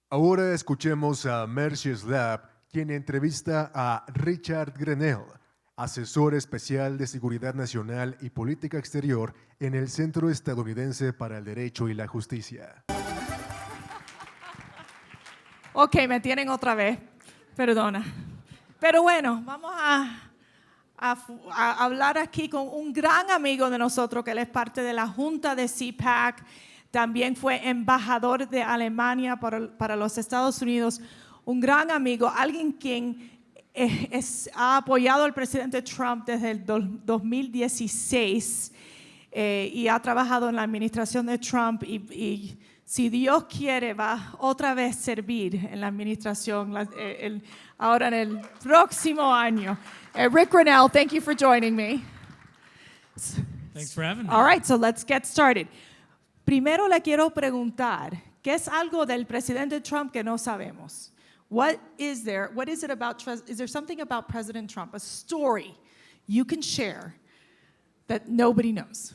Ahora escuchemos a Mercy Slab, quien entrevista a Ricahrd Grenell, asesor especial de Seguridad Nacional y Política Exterior en el Centro Estadounidense para el Derecho y la Justicia. Ok, me tienen otra vez, perdona. Pero bueno, vamos a hablar aquí con un gran amigo de nosotros, que él es parte de la Junta de CPAC, también fue embajador de Alemania para los Estados Unidos, un gran amigo, alguien quien ha apoyado al presidente Trump desde el 2016 y ha trabajado en la administración de Trump y si Dios quiere va otra vez servir en la administración ahora en el próximo año. Rick Grenell, thank you for joining me. Thanks for having me. All right, so let's get started. Primero le quiero preguntar, ¿qué es algo del presidente Trump que no sabemos? What is it about, is there something about President Trump, a story you can share that nobody knows?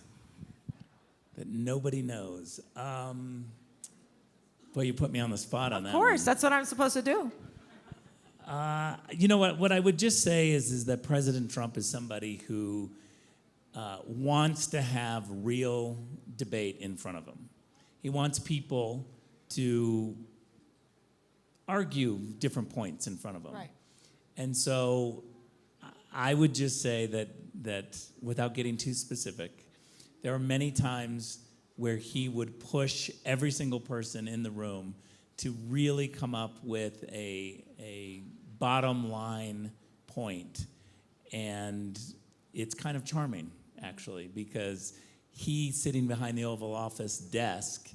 That nobody knows. Well, you put me on the spot on that. Of course, one. that's what I'm supposed to do. You know what I would just say is that President Trump is somebody who wants to have real debate in front of him. He wants people to argue different points in front of him. Right. And so I would just say that without getting too specific, there are many times where he would push every single person in the room to really come up with a bottom line point. And it's kind of charming, actually, because he, sitting behind the Oval Office desk,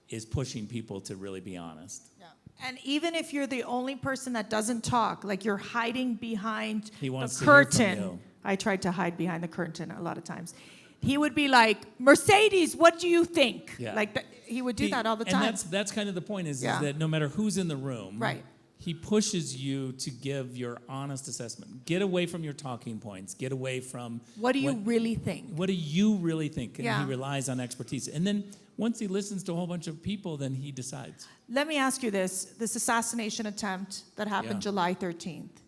is pushing people to really be honest. Yeah. And even if you're the only person that doesn't talk, like you're hiding behind He wants the to hear from curtain. you. I tried to hide behind the curtain a lot of times. He would be like, Mercedes, what do you think? Yeah. Like he would do that all the time. And that's kind of the point is Yeah. that no matter who's in the room, Right. he pushes you to give your honest assessment. Get away from your talking points. Get away from What do you really think? What do you really think? And Yeah. he relies on expertise. And then once he listens to a whole bunch of people, then he decides. Let me ask you this assassination attempt that happened Yeah. July 13th.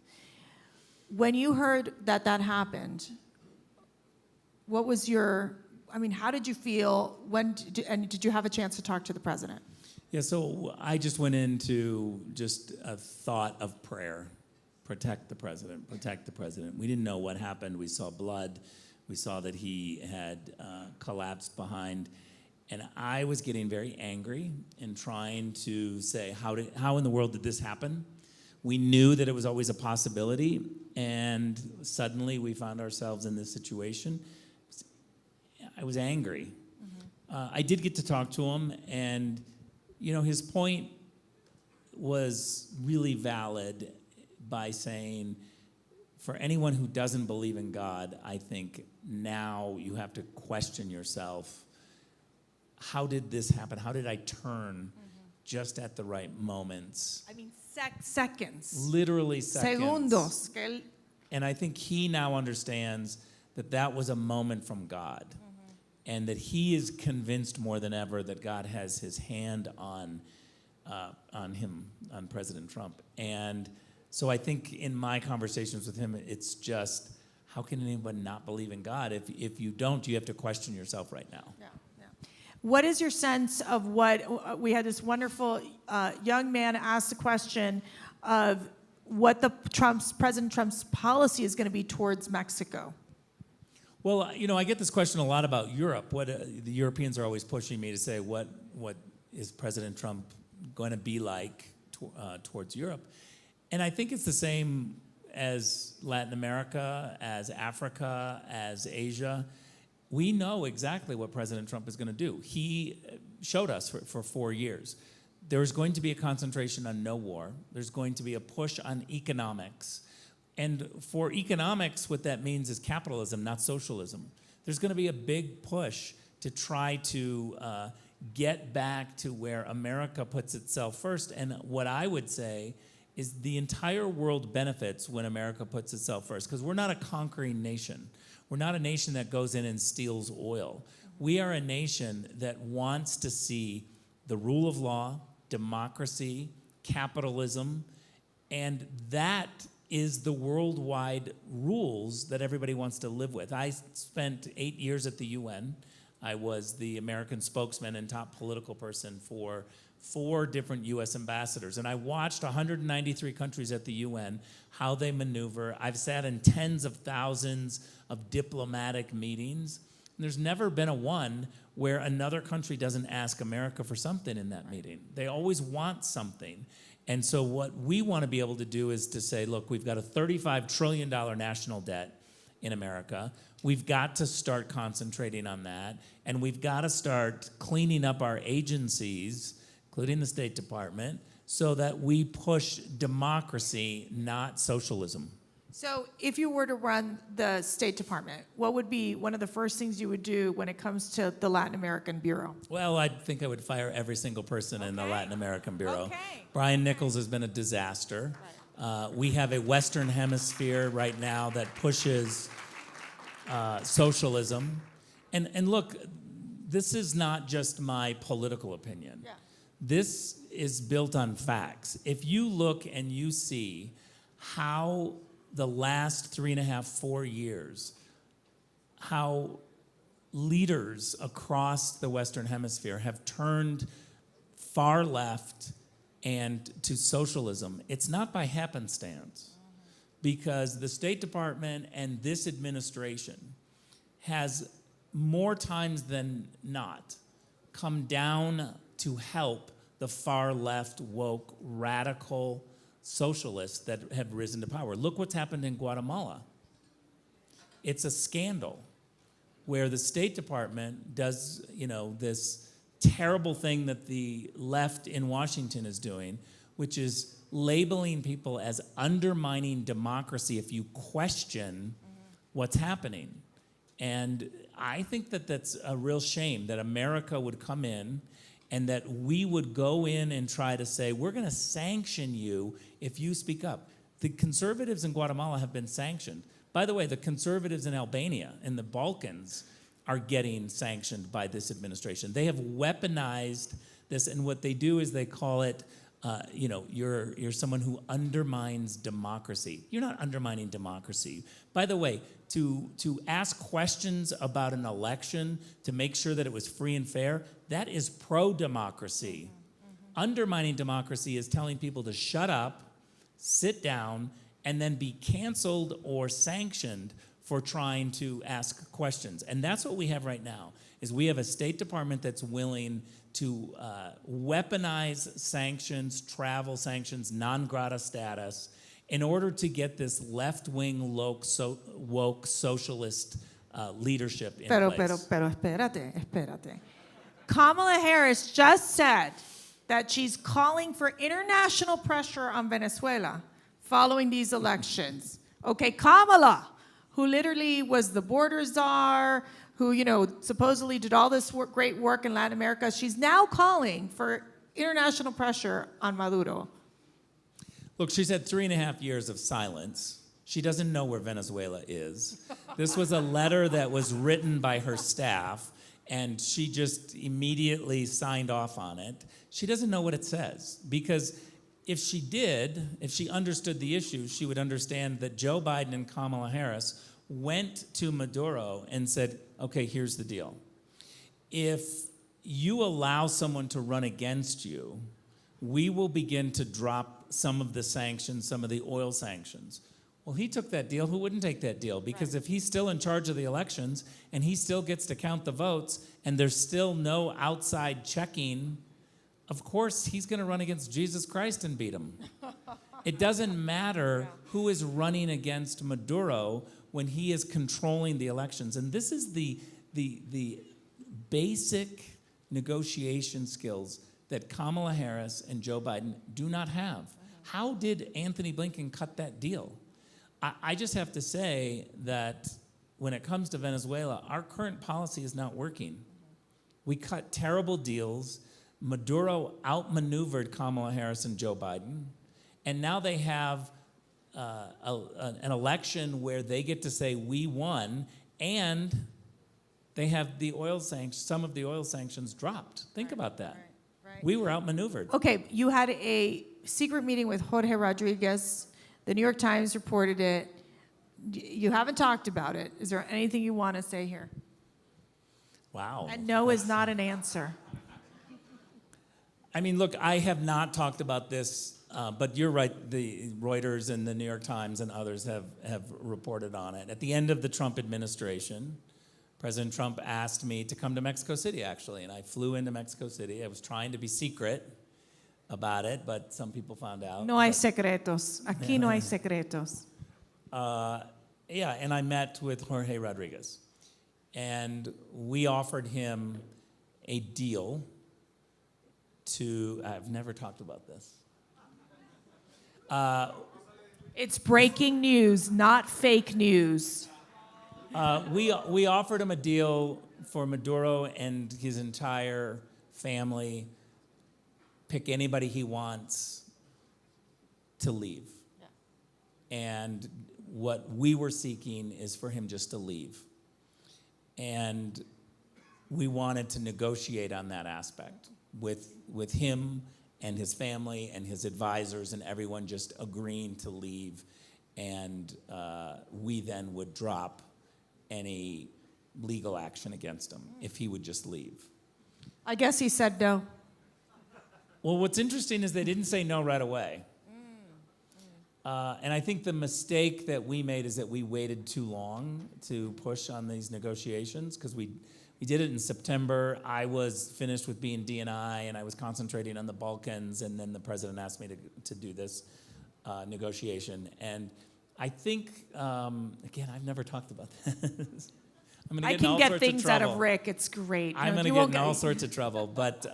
When you heard that happened, what was how did you feel? Did you have a chance to talk to the president? Yeah, so I just went into just a thought of prayer. Protect the president, protect the president. We didn't know what happened. We saw blood. We saw that he had collapsed behind. And I was getting very angry and trying to say, how in the world did this happen? We knew that it was always a possibility, and suddenly we found ourselves in this situation. I was angry. Mm-hmm. I did get to talk to him, and you know, his point was really valid by saying, for anyone who doesn't believe in God, I think now you have to question yourself. How did this happen? How did I turn just at the right moments? I mean, seconds. Literally seconds. Segundos. And I think he now understands that was a moment from God. And that he is convinced more than ever that God has his hand on him, on President Trump. And so I think in my conversations with him, it's just, how can anyone not believe in God? If you don't, you have to question yourself right now. Yeah, yeah. What is your sense of what, we had this wonderful young man ask the question of what President Trump's policy is going to be towards Mexico? Well, you know, I get this question a lot about Europe. The Europeans are always pushing me to say, what is President Trump going to be like towards Europe? And I think it's the same as Latin America, as Africa, as Asia. We know exactly what President Trump is going to do. He showed us for 4 years. There's going to be a concentration on no war. There's going to be a push on economics. And for economics, what that means is capitalism, not socialism. There's going to be a big push to try to get back to where America puts itself first. And what I would say is the entire world benefits when America puts itself first, because we're not a conquering nation. We're not a nation that goes in and steals oil. We are a nation that wants to see the rule of law, democracy, capitalism, and that is the worldwide rules that everybody wants to live with. I spent 8 years at the UN. I was the American spokesman and top political person for 4 different US ambassadors. And I watched 193 countries at the UN, how they maneuver. I've sat in tens of thousands of diplomatic meetings. And there's never been a one where another country doesn't ask America for something in that meeting. They always want something. And so what we want to be able to do is to say, look, we've got a $35 trillion national debt in America. We've got to start concentrating on that. And we've got to start cleaning up our agencies, including the State Department, so that we push democracy, not socialism. So if you were to run the State Department, what would be one of the first things you would do when it comes to the Latin American Bureau? Well, I think I would fire every single person in the Latin American Bureau. Okay. Brian Nichols has been a disaster. We have a Western Hemisphere right now that pushes socialism. And look, this is not just my political opinion. Yeah. This is built on facts. If you look and you see how the last 3.5, 4 years, how leaders across the Western Hemisphere have turned far left and to socialism, it's not by happenstance, because the State Department and this administration has more times than not come down to help the far left, woke, radical socialists that have risen to power. Look what's happened in Guatemala. It's a scandal where the State Department does, this terrible thing that the left in Washington is doing, which is labeling people as undermining democracy if you question what's happening. And I think that that's a real shame that America would come in and that we would go in and try to say, we're going to sanction you if you speak up. The conservatives in Guatemala have been sanctioned. By the way, the conservatives in Albania and the Balkans are getting sanctioned by this administration. They have weaponized this, and what they do is they call it, you're someone who undermines democracy. You're not undermining democracy. By the way, to ask questions about an election to make sure that it was free and fair, that is pro-democracy. Undermining democracy is telling people to shut up, sit down, and then be canceled or sanctioned for trying to ask questions. And that's what we have right now, is we have a State Department that's willing to weaponize sanctions, travel sanctions, non grata status, in order to get this left-wing, woke socialist leadership in place. Pero espérate. Kamala Harris just said that she's calling for international pressure on Venezuela following these elections. Okay, Kamala, who literally was the border czar, who, supposedly did all this great work in Latin America, she's now calling for international pressure on Maduro. Look, she's had 3.5 years of silence. She doesn't know where Venezuela is. This was a letter that was written by her staff, and she just immediately signed off on it. She doesn't know what it says, because if she understood the issue, she would understand that Joe Biden and Kamala Harris went to Maduro and said, okay, here's the deal. If you allow someone to run against you, we will begin to drop some of the sanctions, some of the oil sanctions. Well, he took that deal. Who wouldn't take that deal? Because if he's still in charge of the elections and he still gets to count the votes and there's still no outside checking, of course he's going to run against Jesus Christ and beat him. It doesn't matter who is running against Maduro when he is controlling the elections. And this is the basic negotiation skills that Kamala Harris and Joe Biden do not have. How did Anthony Blinken cut that deal? I just have to say that when it comes to Venezuela, our current policy is not working. We cut terrible deals. Maduro outmaneuvered Kamala Harris and Joe Biden. And now they have an election where they get to say, we won, and they have the oil sanctions, some of the oil sanctions dropped. Think about that. We were outmaneuvered. Okay, you had a secret meeting with Jorge Rodriguez. The New York Times reported it. You haven't talked about it. Is there anything you want to say here? Wow. And no is not an answer. I mean, look, I have not talked about this, but you're right. The Reuters and the New York Times and others have reported on it. At the end of the Trump administration, President Trump asked me to come to Mexico City, actually, and I flew into Mexico City. I was trying to be secret about it, but some people found out. No hay secretos. Aquí no hay secretos. Yeah, and I met with Jorge Rodriguez, and we offered him a deal to, I've never talked about this. It's breaking news, not fake news. We offered him a deal for Maduro and his entire family, pick anybody he wants to leave. Yeah. And what we were seeking is for him just to leave. And we wanted to negotiate on that aspect with him and his family and his advisors and everyone just agreeing to leave. And we then would drop any legal action against him if he would just leave. I guess he said no. Well, what's interesting is they didn't say no right away. And I think the mistake that we made is that we waited too long to push on these negotiations, because we did it in September. I was finished with being DNI, and I was concentrating on the Balkans, and then the president asked me to do this negotiation. And I think, again, I've never talked about this. I can get things out of Rick. It's great. I'm going to get in all sorts of trouble. But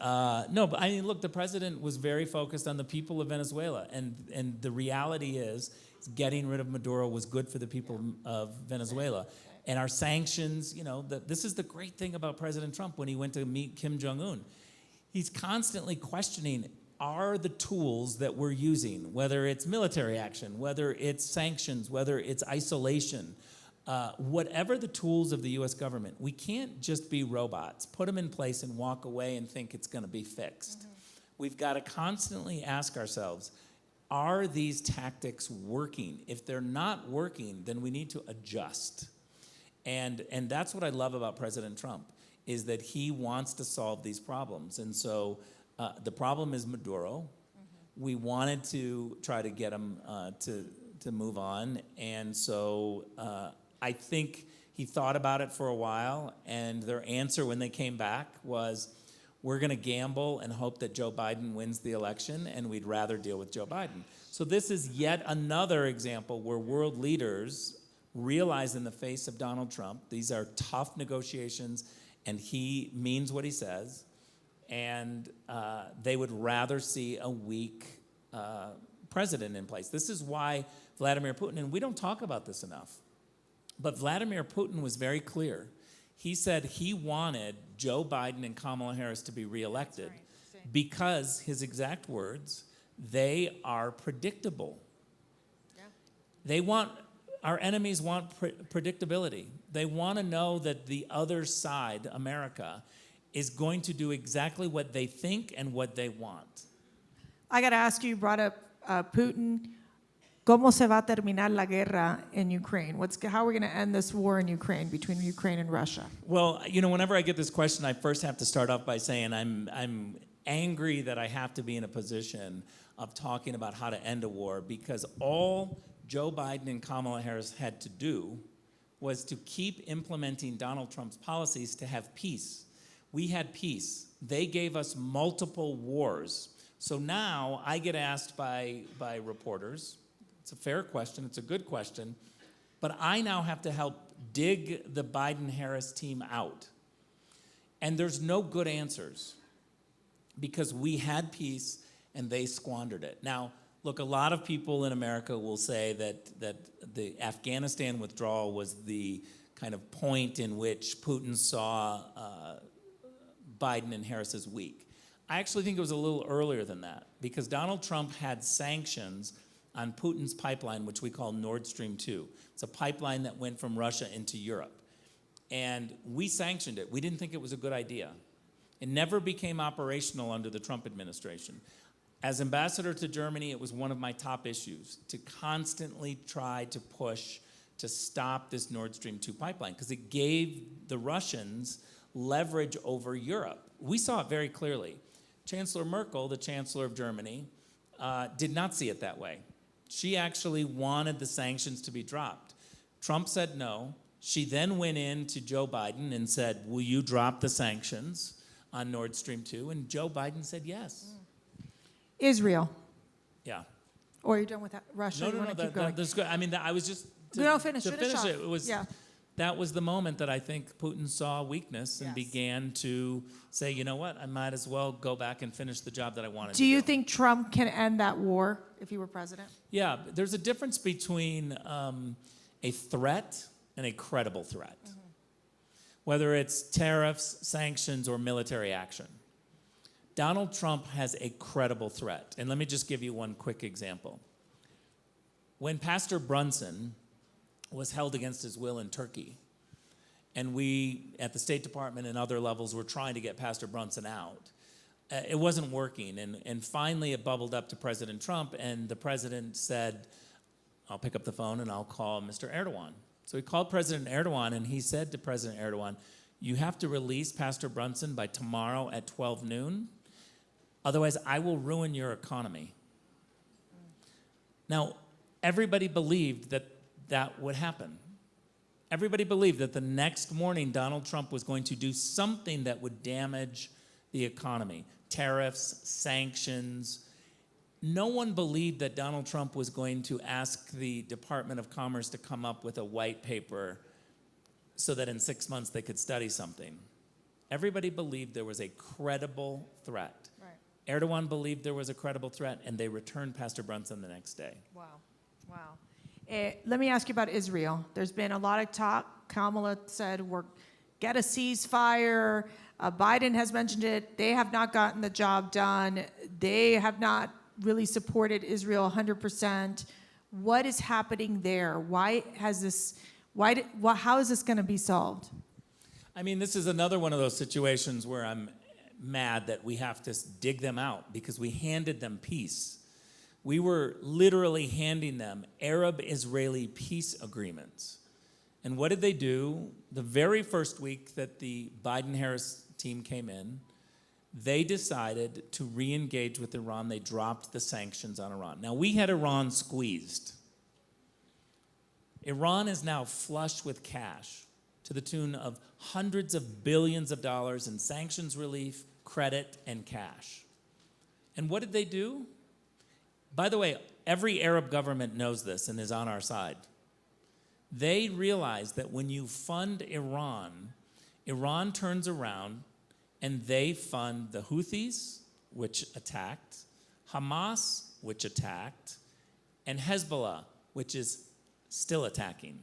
no, but I mean, look, the president was very focused on the people of Venezuela. And the reality is getting rid of Maduro was good for the people of Venezuela. And our sanctions, you know, this is the great thing about President Trump when he went to meet Kim Jong-un. He's constantly questioning, are the tools that we're using, whether it's military action, whether it's sanctions, whether it's isolation, whatever the tools of the U.S. government, we can't just be robots, put them in place and walk away and think it's going to be fixed. We've got to constantly ask ourselves, are these tactics working? If they're not working, then we need to adjust. And that's what I love about President Trump, is that he wants to solve these problems. And so the problem is Maduro. We wanted to try to get him to move on. And so I think he thought about it for a while, and their answer when they came back was, we're going to gamble and hope that Joe Biden wins the election, and we'd rather deal with Joe Biden. So this is yet another example where world leaders realize in the face of Donald Trump, these are tough negotiations, and he means what he says, and they would rather see a weak president in place. This is why Vladimir Putin, and we don't talk about this enough, but Vladimir Putin was very clear. He said he wanted Joe Biden and Kamala Harris to be reelected because, his exact words, they are predictable. Yeah. Our enemies want predictability. They want to know that the other side, America, is going to do exactly what they think and what they want. I got to ask you brought up Putin. ¿Cómo se va a terminar la guerra in Ukraine? How are we going to end this war in Ukraine, between Ukraine and Russia? Well, you know, whenever I get this question, I first have to start off by saying I'm angry that I have to be in a position of talking about how to end a war, because all Joe Biden and Kamala Harris had to do was to keep implementing Donald Trump's policies to have peace. We had peace. They gave us multiple wars. So now I get asked by reporters, it's a fair question, it's a good question, but I now have to help dig the Biden-Harris team out. And there's no good answers, because we had peace and they squandered it. Now, look, a lot of people in America will say that the Afghanistan withdrawal was the kind of point in which Putin saw Biden and Harris as weak. I actually think it was a little earlier than that, because Donald Trump had sanctions on Putin's pipeline, which we call Nord Stream 2. It's a pipeline that went from Russia into Europe. And we sanctioned it. We didn't think it was a good idea. It never became operational under the Trump administration. As ambassador to Germany, it was one of my top issues to constantly try to push to stop this Nord Stream 2 pipeline because it gave the Russians leverage over Europe. We saw it very clearly. Chancellor Merkel, the Chancellor of Germany, did not see it that way. She actually wanted the sanctions to be dropped. Trump said no. She then went in to Joe Biden and said, will you drop the sanctions on Nord Stream 2? And Joe Biden said yes. Israel. Yeah. Or you're done with that? Russia? No, Keep going? that's good. I mean, I was just Finish it. It was that was the moment that I think Putin saw weakness and began to say, you know what, I might as well go back and finish the job that I wanted to do. Do you think Trump can end that war if he were president? Yeah, there's a difference between a threat and a credible threat, whether it's tariffs, sanctions, or military action. Donald Trump has a credible threat. And let me just give you one quick example. When Pastor Brunson was held against his will in Turkey, and we, at the State Department and other levels, were trying to get Pastor Brunson out, it wasn't working. And finally, it bubbled up to President Trump, and the president said, I'll pick up the phone and I'll call Mr. Erdogan. So he called President Erdogan, and he said to President Erdogan, you have to release Pastor Brunson by tomorrow at 12 noon. Otherwise, I will ruin your economy. Now, everybody believed that that would happen. Everybody believed that the next morning Donald Trump was going to do something that would damage the economy. Tariffs, sanctions. No one believed that Donald Trump was going to ask the Department of Commerce to come up with a white paper so that in 6 months they could study something. Everybody believed there was a credible threat. Erdogan believed there was a credible threat, and they returned Pastor Brunson the next day. Wow. Let me ask you about Israel. There's been a lot of talk. Kamala said, get a ceasefire. Biden has mentioned it. They have not gotten the job done. They have not really supported Israel 100%. What is happening there? How is this going to be solved? I mean, this is another one of those situations where I'm mad that we have to dig them out because we handed them peace. We were literally handing them Arab-Israeli peace agreements. And what did they do? The very first week that the Biden-Harris team came in, they decided to re-engage with Iran. They dropped the sanctions on Iran. Now, we had Iran squeezed. Iran is now flush with cash to the tune of hundreds of billions of dollars in sanctions relief, credit, and cash. And what did they do? By the way, every Arab government knows this and is on our side. They realize that when you fund Iran, Iran turns around and they fund the Houthis, which attacked, Hamas, which attacked, and Hezbollah, which is still attacking.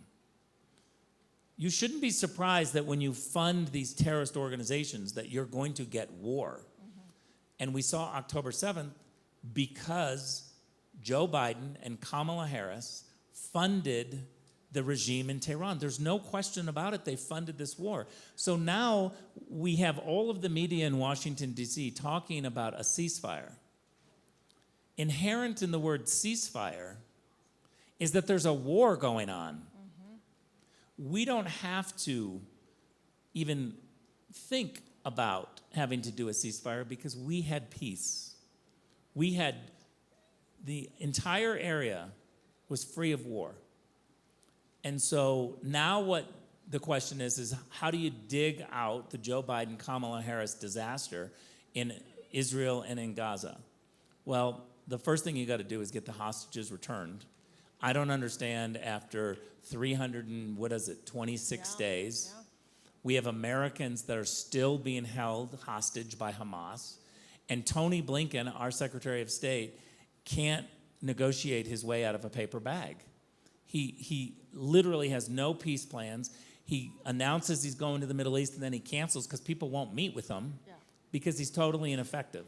You shouldn't be surprised that when you fund these terrorist organizations that you're going to get war. And we saw October 7th because Joe Biden and Kamala Harris funded the regime in Tehran. There's no question about it. They funded this war. So now we have all of the media in Washington, D.C. talking about a ceasefire. Inherent in the word ceasefire is that there's a war going on. We don't have to even think about having to do a ceasefire because we had peace. We had the entire area was free of war. And so now what the question is how do you dig out the Joe Biden, Kamala Harris disaster in Israel and in Gaza? Well, the first thing you got to do is get the hostages returned. I don't understand after 26 days, we have Americans that are still being held hostage by Hamas. And Tony Blinken, our Secretary of State, can't negotiate his way out of a paper bag. He literally has no peace plans. He announces he's going to the Middle East and then he cancels because people won't meet with him because he's totally ineffective.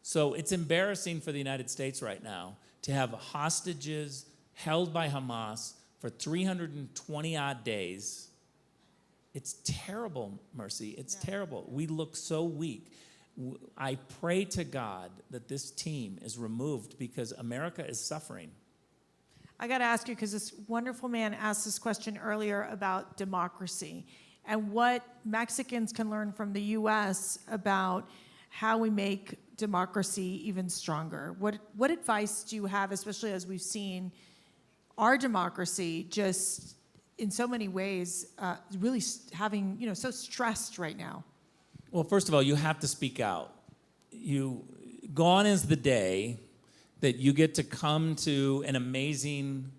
So it's embarrassing for the United States right now to have hostages held by Hamas for 320 odd days It's terrible, Mercy. It's terrible. We look so weak. I pray to God that this team is removed because America is suffering. I got to ask you, because this wonderful man asked this question earlier about democracy and what Mexicans can learn from the U.S. about how we make democracy even stronger. What advice do you have, especially as we've seen our democracy just in so many ways really having, so stressed right now? Well, first of all, you have to speak out. Gone is the day that you get to come to an amazing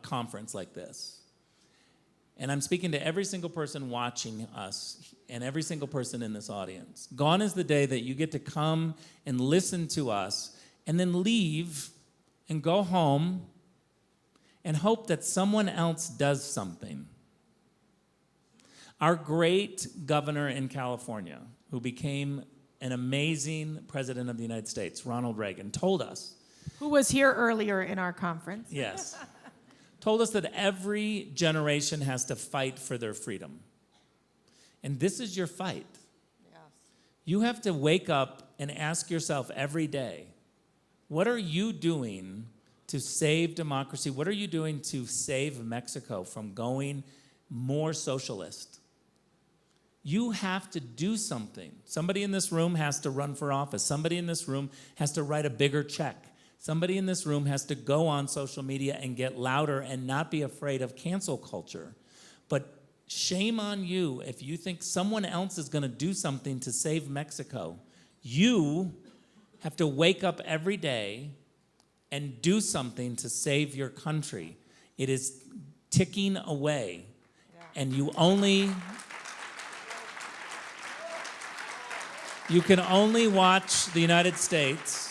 conference like this. And I'm speaking to every single person watching us and every single person in this audience. Gone is the day that you get to come and listen to us and then leave and go home and hope that someone else does something. Our great governor in California, who became an amazing president of the United States, Ronald Reagan, told us. Who was here earlier in our conference. Yes. Told us that every generation has to fight for their freedom. And this is your fight. Yes. You have to wake up and ask yourself every day, what are you doing to save democracy? What are you doing to save Mexico from going more socialist? You have to do something. Somebody in this room has to run for office. Somebody in this room has to write a bigger check. Somebody in this room has to go on social media and get louder and not be afraid of cancel culture. But shame on you if you think someone else is going to do something to save Mexico. You have to wake up every day and do something to save your country. It is ticking away. And you can only watch the United States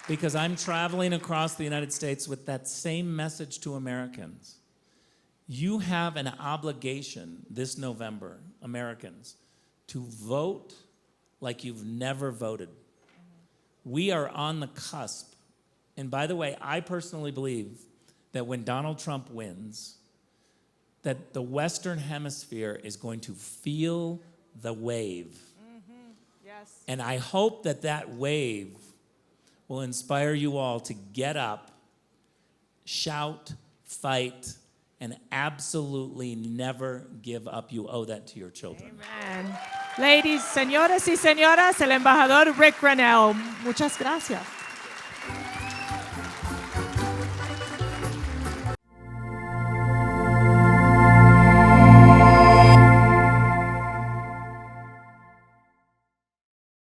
because I'm traveling across the United States with that same message to Americans. You have an obligation this November, Americans, to vote like you've never voted. We are on the cusp. And by the way, I personally believe that when Donald Trump wins, that the Western Hemisphere is going to feel the wave. Yes. And And I hope that that wave will inspire you all to get up, shout, fight, and absolutely never give up. You owe that to your children. Amen. Ladies, señoras y señoras, el embajador Rick Grenell. Muchas gracias.